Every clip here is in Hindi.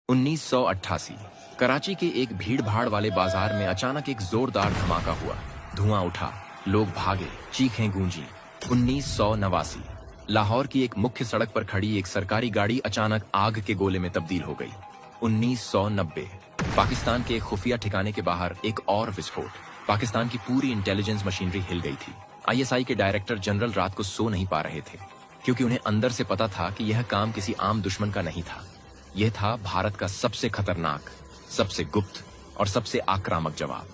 1988 कराची के एक भीड़-भाड़ वाले बाजार में अचानक एक जोरदार धमाका हुआ। धुआं उठा, लोग भागे, चीखें गूंजी। 1989 लाहौर की एक मुख्य सड़क पर खड़ी एक सरकारी गाड़ी अचानक आग के गोले में तब्दील हो गई। 1990 पाकिस्तान के एक खुफिया ठिकाने के बाहर एक और विस्फोट। पाकिस्तान की पूरी इंटेलिजेंस मशीनरी हिल गई थी। आईएसआई के डायरेक्टर जनरल रात को सो नहीं पा रहे थे, क्योंकि उन्हें अंदर से पता था कि यह काम किसी आम दुश्मन का नहीं था। यह था भारत का सबसे खतरनाक, सबसे गुप्त और सबसे आक्रामक जवाब।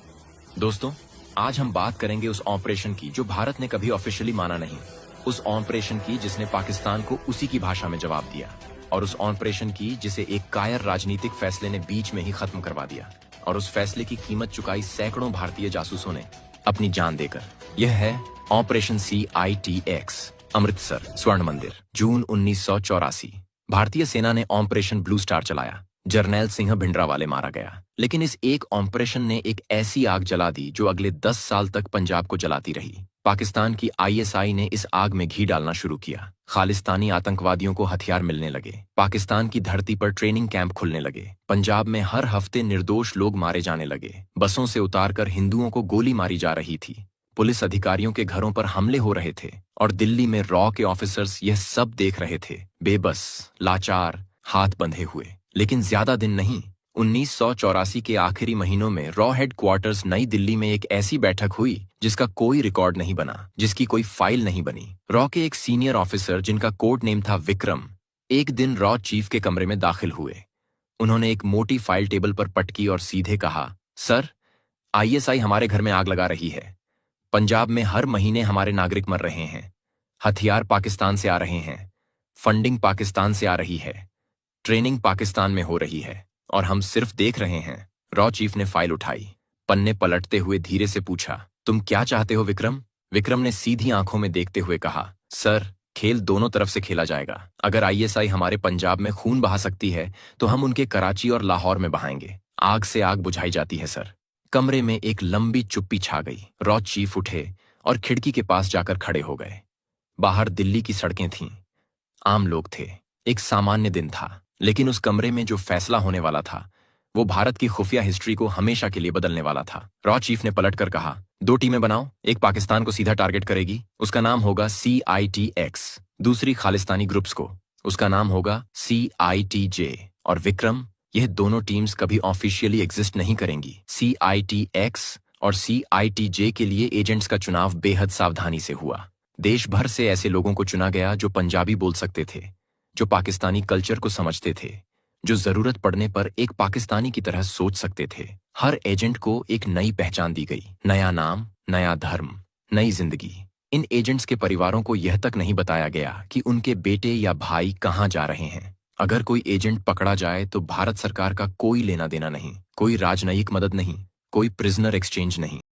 दोस्तों, आज हम बात करेंगे उस ऑपरेशन की जो भारत ने कभी ऑफिशियली माना नहीं, उस ऑपरेशन की जिसने पाकिस्तान को उसी की भाषा में जवाब दिया, और उस ऑपरेशन की जिसे एक कायर राजनीतिक फैसले ने बीच में ही खत्म करवा दिया, और उस फैसले की कीमत चुकाई सैकड़ों भारतीय जासूसों ने अपनी जान देकर। यह है ऑपरेशन CITX अमृतसर स्वर्ण मंदिर। जून 1984 भारतीय सेना ने ऑपरेशन ब्लू स्टार चलाया। जर्नैल सिंह भिंडरावाले मारा गया, लेकिन इस एक ऑपरेशन ने एक ऐसी आग जला दी जो अगले 10 साल तक पंजाब को जलाती रही। पाकिस्तान की ISI ने इस आग में घी डालना शुरू किया। खालिस्तानी आतंकवादियों को हथियार मिलने लगे। पाकिस्तान की धरती पर ट्रेनिंग कैंप खुलने लगे। पंजाब में हर हफ्ते निर्दोष लोग मारे जाने लगे। बसों से उतारकर हिंदुओं को गोली मारी जा रही थी। पुलिस अधिकारियों के घरों पर हमले हो रहे थे, और दिल्ली में रॉ के ऑफिसर्स यह सब देख रहे थे, बेबस, लाचार, हाथ बंधे हुए। लेकिन ज्यादा दिन नहीं, 1984 के आखिरी महीनों में रॉ हेडक्वार्टर्स नई दिल्ली में एक ऐसी बैठक हुई जिसका कोई रिकॉर्ड नहीं बना, जिसकी कोई फाइल नहीं बनी। रॉ के एक सीनियर ऑफिसर, जिनका कोड नेम था विक्रम, एक दिन रॉ चीफ के कमरे में दाखिल हुए। उन्होंने एक मोटी फाइल टेबल पर पटकी और सीधे कहा, सर, ISI हमारे घर में आग लगा रही है। पंजाब में हर महीने हमारे नागरिक मर रहे हैं। हथियार पाकिस्तान से आ रहे हैं, फंडिंग पाकिस्तान से आ रही है, ट्रेनिंग पाकिस्तान में हो रही है, और हम सिर्फ देख रहे हैं। रॉ चीफ ने फाइल उठाई, पन्ने पलटते हुए धीरे से पूछा, तुम क्या चाहते हो विक्रम? विक्रम ने सीधी आंखों में देखते हुए कहा, सर, खेल दोनों तरफ से खेला जाएगा। अगर ISI हमारे पंजाब में खून बहा सकती है तो हम उनके कराची और लाहौर में बहाएंगे। आग से आग बुझाई जाती है सर। कमरे में एक लंबी चुप्पी छा गई। रॉ चीफ उठे और खिड़की के पास जाकर खड़े हो गए। बाहर दिल्ली की सड़कें थीं, आम लोग थे। एक सामान्य दिन था, लेकिन उस कमरे में जो फैसला होने वाला था वो भारत की खुफिया हिस्ट्री को हमेशा के लिए बदलने वाला था। रॉ चीफ ने पलटकर कहा, 2 टीमें बनाओ। एक पाकिस्तान को सीधा टारगेट करेगी, उसका नाम होगा CITX। दूसरी खालिस्तानी ग्रुप्स को, उसका नाम होगा CITJ। और विक्रम, यह दोनों टीम्स कभी ऑफिशियली एग्जिस्ट नहीं करेंगी। CITX और CITJ के लिए एजेंट्स का चुनाव बेहद सावधानी से हुआ। देश भर से ऐसे लोगों को चुना गया जो पंजाबी बोल सकते थे, जो पाकिस्तानी कल्चर को समझते थे, जो जरूरत पड़ने पर एक पाकिस्तानी की तरह सोच सकते थे। हर एजेंट को एक नई पहचान दी गई, नया नाम, नया धर्म, नई जिंदगी। इन एजेंट्स के परिवारों को यह तक नहीं बताया गया कि उनके बेटे या भाई कहाँ जा रहे हैं। अगर कोई एजेंट पकड़ा जाए तो भारत सरकार का कोई लेना देना नहीं, कोई राजनयिक मदद नहीं, कोई प्रिजनर एक्सचेंज नहीं।